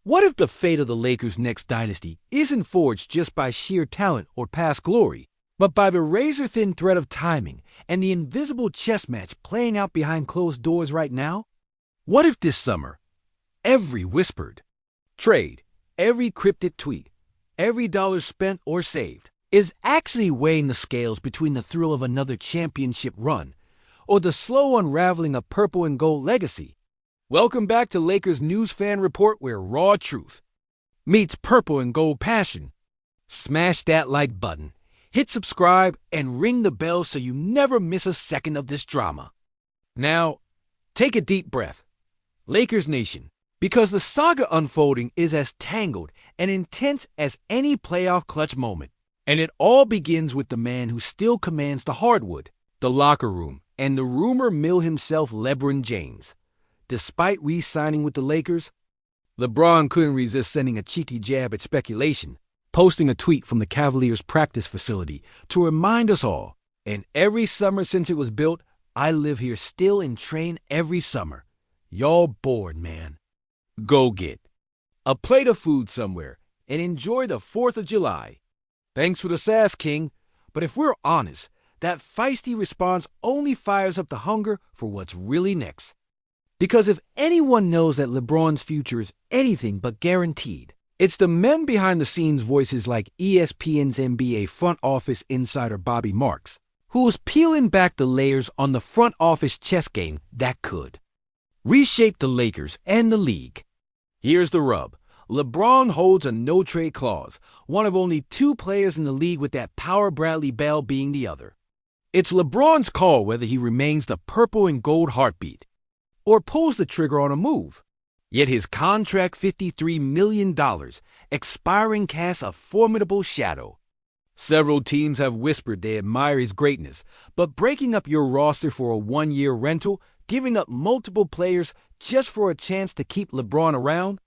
What if the fate of the Lakers' next dynasty isn't forged just by sheer talent or past glory, but by the razor-thin thread of timing and the invisible chess match playing out behind closed doors right now? What if this summer, every whispered trade, every cryptic tweet, every dollar spent or saved is actually weighing the scales between the thrill of another championship run or the slow unraveling of purple and gold legacy? Welcome back to Lakers News Fan Report, where raw truth meets purple and gold passion. Smash that like button, hit subscribe, and ring the bell so you never miss a second of this drama. Now, take a deep breath, Lakers Nation, because the saga unfolding is as tangled and intense as any playoff clutch moment. And it all begins with the man who still commands the hardwood, the locker room, and the rumor mill himself, LeBron James. Despite re-signing with the Lakers, LeBron couldn't resist sending a cheeky jab at speculation, posting a tweet from the Cavaliers' practice facility to remind us all, and every summer since it was built, I live here still and train every summer. Y'all bored, man. Go get a plate of food somewhere and enjoy the 4th of July. Thanks for the sass, King, but if we're honest, that feisty response only fires up the hunger for what's really next. Because if anyone knows that LeBron's future is anything but guaranteed, it's the men behind the scenes voices like ESPN's NBA front office insider Bobby Marks, who was peeling back the layers on the front office chess game that could reshape the Lakers and the league. Here's the rub. LeBron holds a no-trade clause, one of only 2 players in the league with that Power Bradley Bell being the other. It's LeBron's call whether he remains the purple and gold heartbeat or pulls the trigger on a move. Yet his contract, $53 million, expiring, casts a formidable shadow. Several teams have whispered they admire his greatness, but breaking up your roster for a 1-year rental, giving up multiple players just for a chance to keep LeBron around?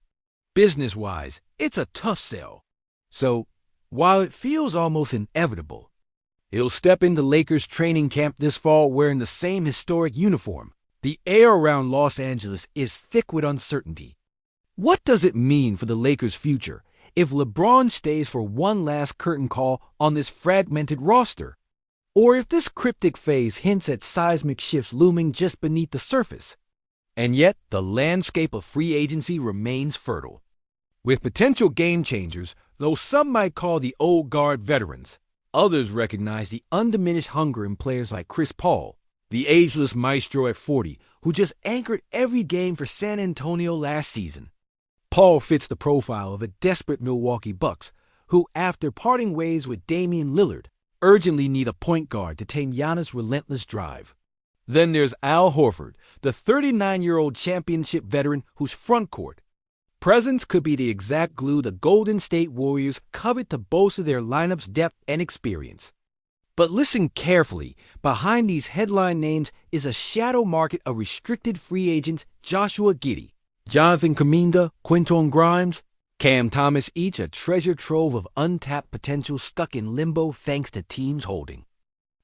Business-wise, it's a tough sell. So, while it feels almost inevitable, he'll step into Lakers training camp this fall wearing the same historic uniform. The air around Los Angeles is thick with uncertainty. What does it mean for the Lakers' future if LeBron stays for one last curtain call on this fragmented roster? Or if this cryptic phase hints at seismic shifts looming just beneath the surface? And yet, the landscape of free agency remains fertile, with potential game-changers, though some might call the old guard veterans. Others recognize the undiminished hunger in players like Chris Paul, the ageless maestro at 40, who just anchored every game for San Antonio last season. Paul fits the profile of a desperate Milwaukee Bucks, who, after parting ways with Damian Lillard, urgently need a point guard to tame Giannis' relentless drive. Then there's Al Horford, the 39-year-old championship veteran whose front court presence could be the exact glue the Golden State Warriors covet to bolster their lineup's depth and experience. But listen carefully, behind these headline names is a shadow market of restricted free agents: Joshua Giddey, Jonathan Kuminga, Quinton Grimes, Cam Thomas, each a treasure trove of untapped potential stuck in limbo thanks to teams holding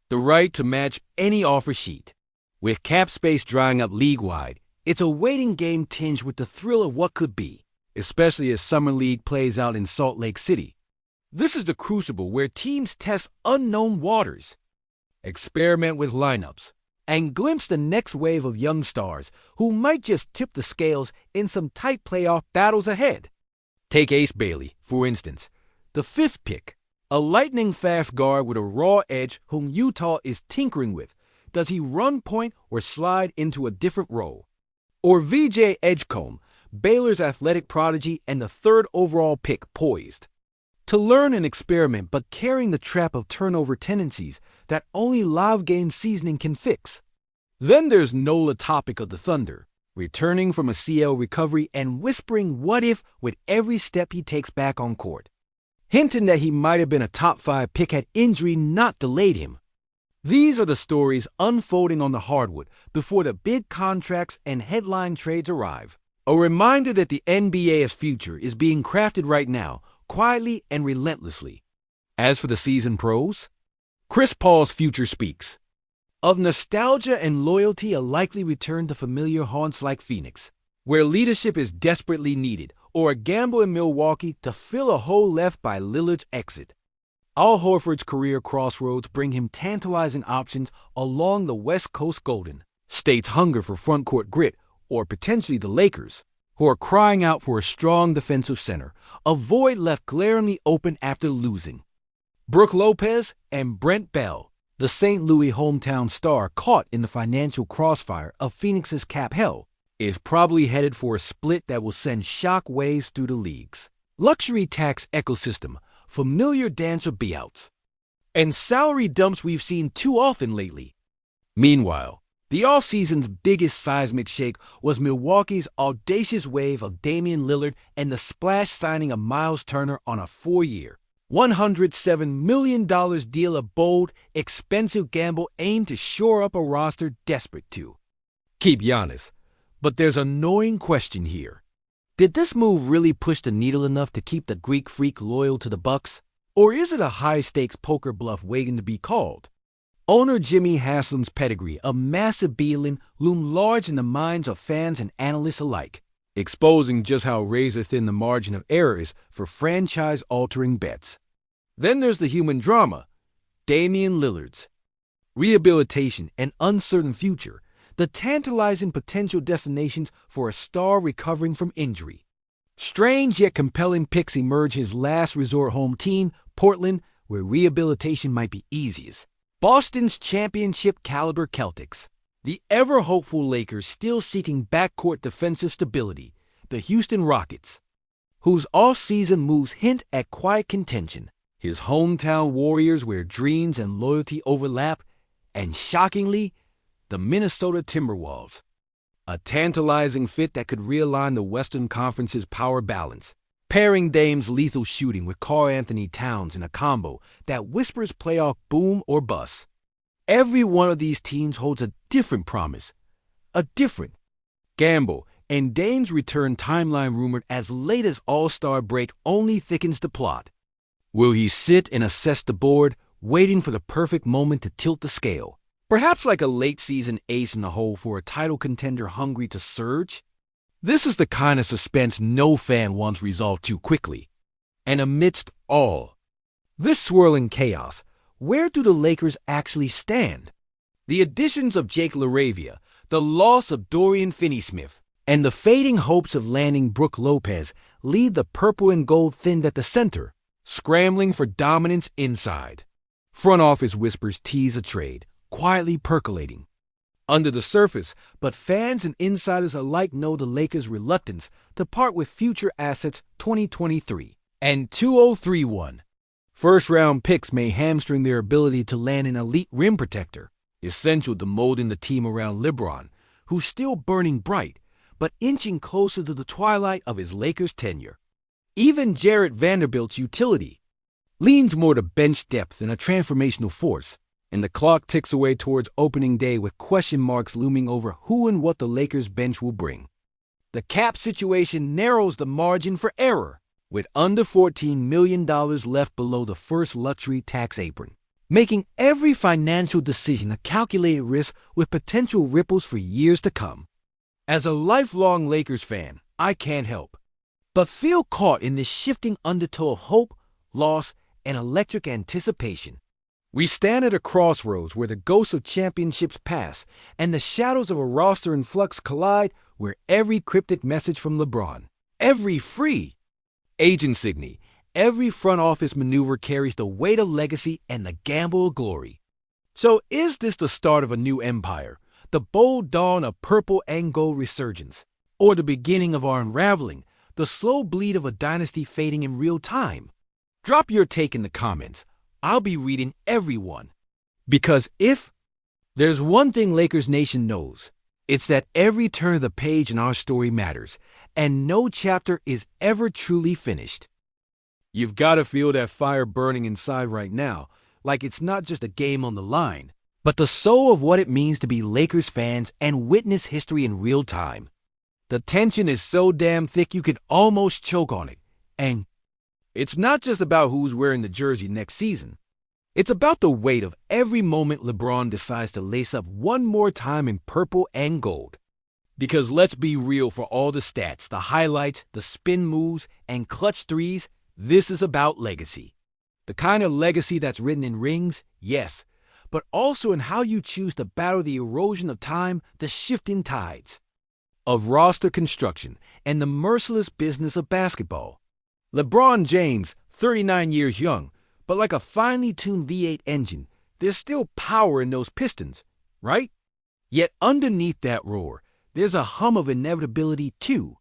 the right to match any offer sheet. With cap space drying up league-wide, it's a waiting game tinged with the thrill of what could be, especially as Summer League plays out in Salt Lake City. This is the crucible where teams test unknown waters, experiment with lineups, and glimpse the next wave of young stars who might just tip the scales in some tight playoff battles ahead. Take Ace Bailey, for instance, the 5th pick, a lightning-fast guard with a raw edge whom Utah is tinkering with. Does he run point or slide into a different role? Or VJ Edgecombe, Baylor's athletic prodigy and the 3rd overall pick, poised to learn and experiment, but carrying the trap of turnover tendencies that only live game seasoning can fix. Then there's Nola Topic of the Thunder, returning from a CL recovery and whispering what if with every step he takes back on court, hinting that he might have been a top 5 pick had injury not delayed him. These are the stories unfolding on the hardwood before the big contracts and headline trades arrive. A reminder that the NBA's future is being crafted right now, quietly and relentlessly. As for the seasoned pros, Chris Paul's future speaks of nostalgia and loyalty, a likely return to familiar haunts like Phoenix, where leadership is desperately needed, or a gamble in Milwaukee to fill a hole left by Lillard's exit. Al Horford's career crossroads bring him tantalizing options along the West Coast Golden State's hunger for front-court grit, or potentially the Lakers, who are crying out for a strong defensive center, a void left glaringly open after losing. Brook Lopez and Brent Bell, the St. Louis hometown star caught in the financial crossfire of Phoenix's cap hell, is probably headed for a split that will send shock waves through the league's luxury tax ecosystem, familiar dance of buyouts, and salary dumps we've seen too often lately. Meanwhile, the offseason's biggest seismic shake was Milwaukee's audacious wave of Damian Lillard and the splash signing of Miles Turner on a 4-year, $107 million deal, a bold, expensive gamble aimed to shore up a roster desperate to keep Giannis. But there's an annoying question here. Did this move really push the needle enough to keep the Greek freak loyal to the Bucks? Or is it a high-stakes poker bluff waiting to be called? Owner Jimmy Haslam's pedigree of massive dealing loomed large in the minds of fans and analysts alike, exposing just how razor-thin the margin of error is for franchise-altering bets. Then there's the human drama, Damian Lillard's rehabilitation and uncertain future, the tantalizing potential destinations for a star recovering from injury. Strange yet compelling picks emerge: his last resort home team, Portland, where rehabilitation might be easiest; Boston's championship-caliber Celtics; the ever-hopeful Lakers still seeking backcourt defensive stability; the Houston Rockets, whose off-season moves hint at quiet contention; his hometown Warriors, where dreams and loyalty overlap; and shockingly, the Minnesota Timberwolves, a tantalizing fit that could realign the Western Conference's power balance, pairing Dame's lethal shooting with Karl-Anthony Towns in a combo that whispers playoff boom or bust. Every one of these teams holds a different promise, a different gamble, and Dame's return, timeline rumored as late as All-Star break, only thickens the plot. Will he sit and assess the board, waiting for the perfect moment to tilt the scale? Perhaps like a late-season ace in the hole for a title contender hungry to surge? This is the kind of suspense no fan wants resolved too quickly. And amidst all this swirling chaos, where do the Lakers actually stand? The additions of Jake LaRavia, the loss of Dorian Finney-Smith, and the fading hopes of landing Brook Lopez leave the purple and gold thinned at the center, scrambling for dominance inside. Front office whispers tease a trade, quietly percolating under the surface, but fans and insiders alike know the Lakers' reluctance to part with future assets 2023 and 2031. First-round picks may hamstring their ability to land an elite rim protector, essential to molding the team around LeBron, who's still burning bright, but inching closer to the twilight of his Lakers tenure. Even Jarrett Vanderbilt's utility leans more to bench depth than a transformational force, and the clock ticks away towards opening day with question marks looming over who and what the Lakers bench will bring. The cap situation narrows the margin for error, with under $14 million left below the first luxury tax apron, making every financial decision a calculated risk with potential ripples for years to come. As a lifelong Lakers fan, I can't help but feel caught in this shifting undertow of hope, loss, and electric anticipation. We stand at a crossroads where the ghosts of championships pass and the shadows of a roster in flux collide, where every cryptic message from LeBron, every free agent signee, every front office maneuver carries the weight of legacy and the gamble of glory. So is this the start of a new empire, the bold dawn of purple and gold resurgence, or the beginning of our unraveling, the slow bleed of a dynasty fading in real time? Drop your take in the comments. I'll be reading every one. Because if there's one thing Lakers Nation knows, it's that every turn of the page in our story matters, and no chapter is ever truly finished. You've got to feel that fire burning inside right now, like it's not just a game on the line, but the soul of what it means to be Lakers fans and witness history in real time. The tension is so damn thick you could almost choke on it, and it's not just about who's wearing the jersey next season. It's about the weight of every moment LeBron decides to lace up one more time in purple and gold. Because let's be real, for all the stats, the highlights, the spin moves, and clutch threes, this is about legacy. The kind of legacy that's written in rings, yes, but also in how you choose to battle the erosion of time, the shifting tides of roster construction, and the merciless business of basketball. LeBron James, 39 years young, but like a finely tuned V8 engine, there's still power in those pistons, right? Yet underneath that roar, there's a hum of inevitability too.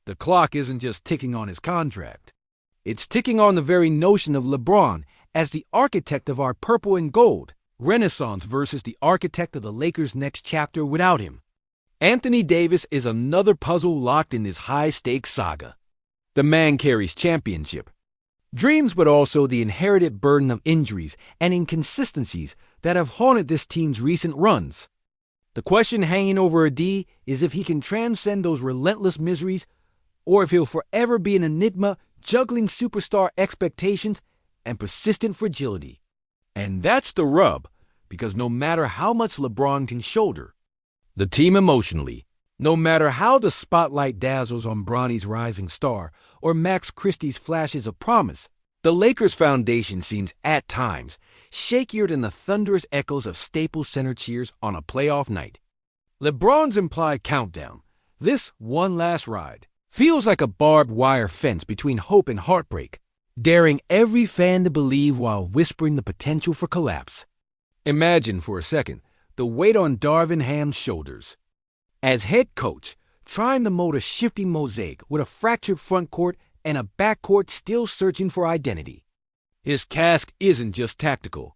The clock isn't just ticking on his contract. It's ticking on the very notion of LeBron as the architect of our purple and gold renaissance versus the architect of the Lakers' next chapter without him. Anthony Davis is another puzzle locked in this high-stakes saga. The man carries championship dreams, but also the inherited burden of injuries and inconsistencies that have haunted this team's recent runs. The question hanging over AD is if he can transcend those relentless miseries, or if he'll forever be an enigma juggling superstar expectations and persistent fragility. And that's the rub, because no matter how much LeBron can shoulder the team emotionally, no matter how the spotlight dazzles on Bronny's rising star or Max Christie's flashes of promise, the Lakers' foundation seems at times shakier than the thunderous echoes of Staples Center cheers on a playoff night. LeBron's implied countdown, this one last ride, feels like a barbed wire fence between hope and heartbreak, daring every fan to believe while whispering the potential for collapse. Imagine for a second the weight on Darvin Ham's shoulders. As head coach, trying to mold a shifting mosaic with a fractured front court and a backcourt still searching for identity. His task isn't just tactical.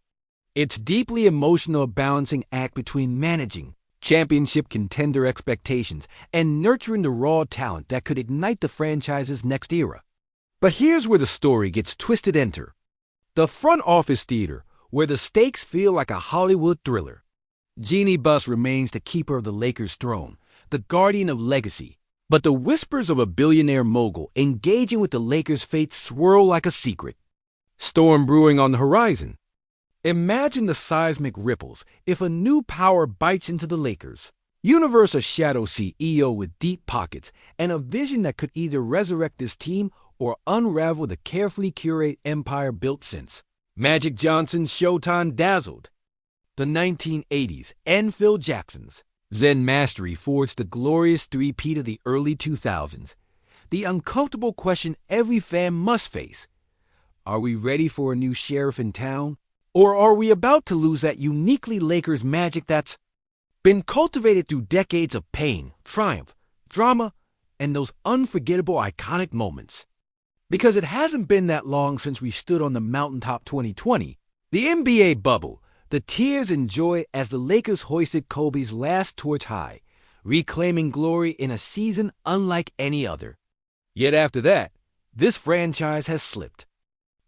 It's deeply emotional, a balancing act between managing championship contender expectations and nurturing the raw talent that could ignite the franchise's next era. But here's where the story gets twisted. Enter the front office theater, where the stakes feel like a Hollywood thriller. Jeannie Buss remains the keeper of the Lakers' throne, the guardian of legacy. But the whispers of a billionaire mogul engaging with the Lakers' fate swirl like a secret storm brewing on the horizon. Imagine the seismic ripples if a new power bites into the Lakers' universe, a shadow CEO with deep pockets and a vision that could either resurrect this team or unravel the carefully curated empire built since Magic Johnson's Showtime dazzled the 1980s and Phil Jackson's Zen mastery forged the glorious three-peat of the early 2000s. The uncomfortable question every fan must face: are we ready for a new sheriff in town? Or are we about to lose that uniquely Lakers magic that's been cultivated through decades of pain, triumph, drama, and those unforgettable iconic moments? Because it hasn't been that long since we stood on the mountaintop 2020, the NBA bubble, the tears and joy as the Lakers hoisted Kobe's last torch high, reclaiming glory in a season unlike any other. Yet after that, this franchise has slipped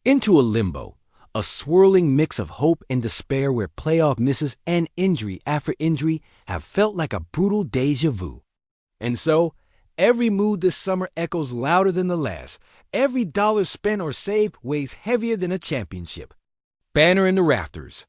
into a limbo, a swirling mix of hope and despair where playoff misses and injury after injury have felt like a brutal déjà vu. And so, every mood this summer echoes louder than the last. Every dollar spent or saved weighs heavier than a championship banner in the rafters.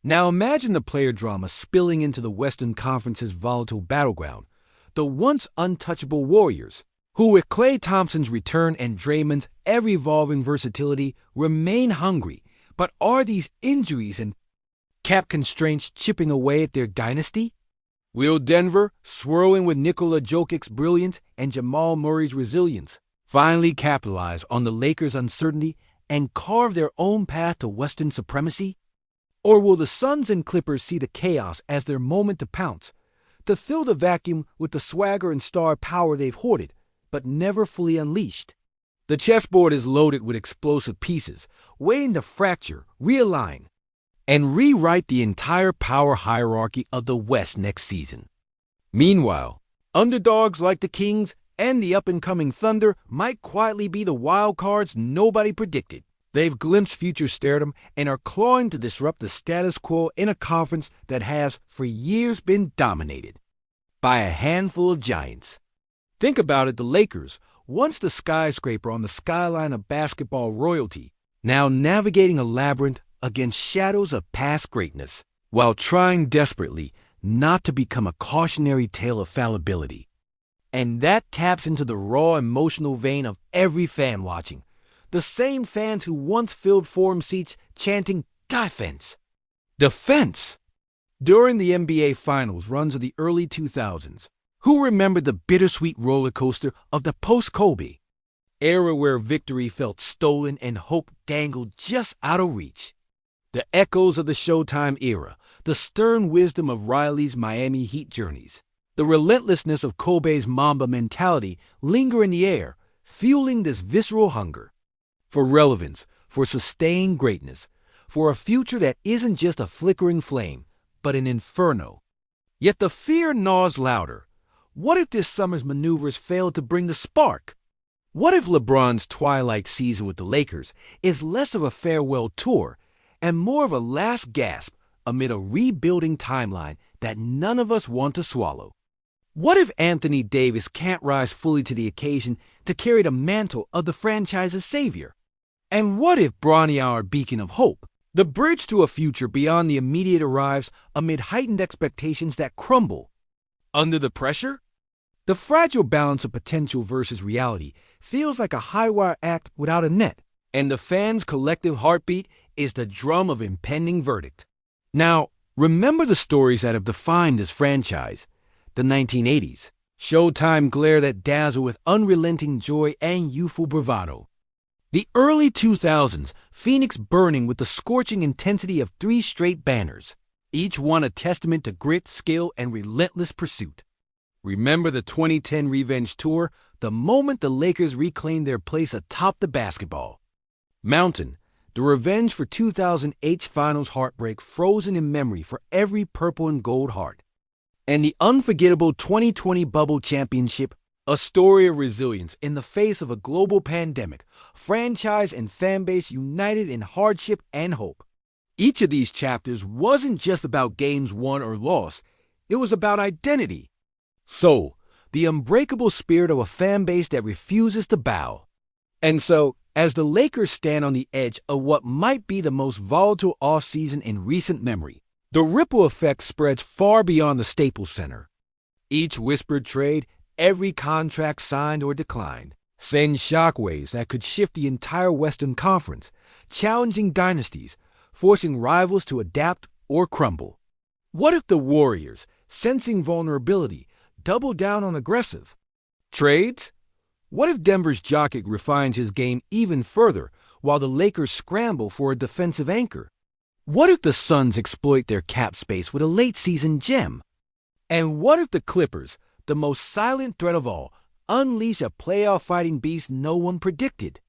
Now imagine the player drama spilling into the Western Conference's volatile battleground, the once untouchable Warriors, who with Klay Thompson's return and Draymond's ever-evolving versatility remain hungry. But are these injuries and cap constraints chipping away at their dynasty? Will Denver, swirling with Nikola Jokic's brilliance and Jamal Murray's resilience, finally capitalize on the Lakers' uncertainty and carve their own path to Western supremacy? Or will the Suns and Clippers see the chaos as their moment to pounce, to fill the vacuum with the swagger and star power they've hoarded, but never fully unleashed? The chessboard is loaded with explosive pieces, waiting to fracture, realign, and rewrite the entire power hierarchy of the West next season. Meanwhile, underdogs like the Kings and the up-and-coming Thunder might quietly be the wild cards nobody predicted. They've glimpsed future stardom and are clawing to disrupt the status quo in a conference that has, for years, been dominated by a handful of giants. Think about it, the Lakers, once the skyscraper on the skyline of basketball royalty, now navigating a labyrinth against shadows of past greatness, while trying desperately not to become a cautionary tale of fallibility. And that taps into the raw emotional vein of every fan watching. The same fans who once filled forum seats chanting, "Defense! Defense!" During the NBA Finals runs of the early 2000s, who remembered the bittersweet roller coaster of the post-Kobe era where victory felt stolen and hope dangled just out of reach? The echoes of the Showtime era, the stern wisdom of Riley's Miami Heat journeys, the relentlessness of Kobe's Mamba mentality linger in the air, fueling this visceral hunger for relevance, for sustained greatness, for a future that isn't just a flickering flame, but an inferno. Yet the fear gnaws louder. What if this summer's maneuvers fail to bring the spark? What if LeBron's twilight season with the Lakers is less of a farewell tour and more of a last gasp amid a rebuilding timeline that none of us want to swallow? What if Anthony Davis can't rise fully to the occasion to carry the mantle of the franchise's savior? And what if Bronny, our beacon of hope, the bridge to a future beyond the immediate, arrives amid heightened expectations that crumble under the pressure? The fragile balance of potential versus reality feels like a high-wire act without a net, and the fans' collective heartbeat is the drum of impending verdict. Now, remember the stories that have defined this franchise. The 1980s, Showtime glare that dazzle with unrelenting joy and youthful bravado. The early 2000s, Phoenix burning with the scorching intensity of 3 straight banners, each one a testament to grit, skill, and relentless pursuit. Remember the 2010 Revenge Tour, the moment the Lakers reclaimed their place atop the basketball mountain, the revenge for 2008's Finals heartbreak frozen in memory for every purple and gold heart. And the unforgettable 2020 Bubble Championship, a story of resilience in the face of a global pandemic, franchise and fanbase united in hardship and hope. Each of these chapters wasn't just about games won or lost, it was about identity. So, the unbreakable spirit of a fanbase that refuses to bow. And so, as the Lakers stand on the edge of what might be the most volatile offseason in recent memory, the ripple effect spreads far beyond the Staples Center. Each whispered trade, every contract signed or declined, sends shockwaves that could shift the entire Western Conference, challenging dynasties, forcing rivals to adapt or crumble. What if the Warriors, sensing vulnerability, double down on aggressive trades? What if Denver's Jokic refines his game even further while the Lakers scramble for a defensive anchor? What if the Suns exploit their cap space with a late-season gem? And what if the Clippers, the most silent threat of all, unleash a playoff-fighting beast no one predicted?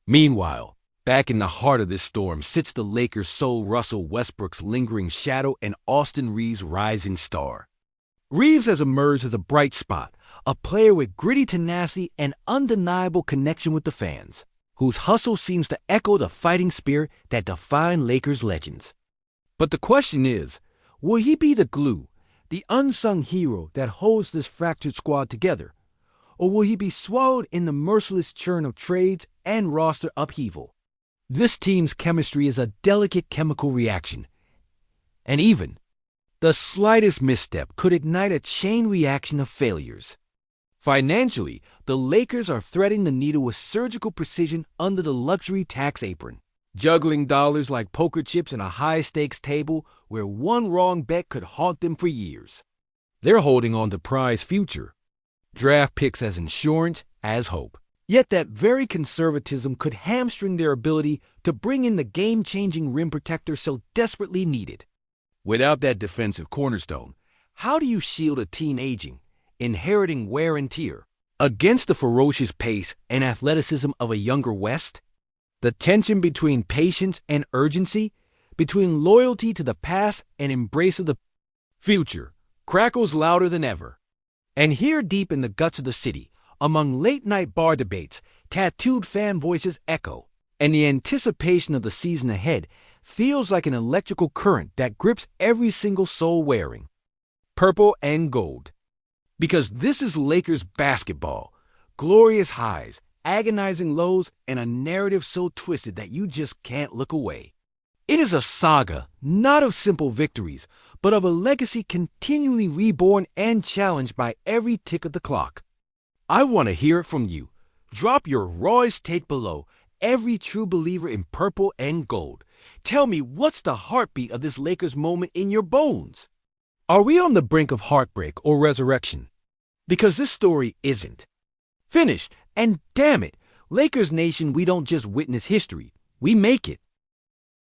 Meanwhile, back in the heart of this storm sits the Lakers' sole Russell Westbrook's lingering shadow and Austin Reeves' rising star. Reeves has emerged as a bright spot, a player with gritty tenacity and undeniable connection with the fans, whose hustle seems to echo the fighting spirit that defined Lakers legends. But the question is, will he be the glue, the unsung hero that holds this fractured squad together? Or will he be swallowed in the merciless churn of trades and roster upheaval? This team's chemistry is a delicate chemical reaction, and even the slightest misstep could ignite a chain reaction of failures. Financially, the Lakers are threading the needle with surgical precision under the luxury tax apron, juggling dollars like poker chips in a high-stakes table where one wrong bet could haunt them for years. They're holding on to prize future, draft picks as insurance, as hope. Yet that very conservatism could hamstring their ability to bring in the game-changing rim protector so desperately needed. Without that defensive cornerstone, how do you shield a team aging, inheriting wear and tear, against the ferocious pace and athleticism of a younger West? The tension between patience and urgency, between loyalty to the past and embrace of the future, crackles louder than ever. And here deep in the guts of the city, among late-night bar debates, tattooed fan voices echo, and the anticipation of the season ahead feels like an electrical current that grips every single soul wearing purple and gold. Because this is Lakers basketball, glorious highs, agonizing lows, and a narrative so twisted that you just can't look away. It is a saga, not of simple victories, but of a legacy continually reborn and challenged by every tick of the clock. I want to hear it from you. Drop your rawest take below, every true believer in purple and gold. Tell me, what's the heartbeat of this Lakers moment in your bones? Are we on the brink of heartbreak or resurrection? Because this story isn't finished, and damn it, Lakers Nation, we don't just witness history, we make it.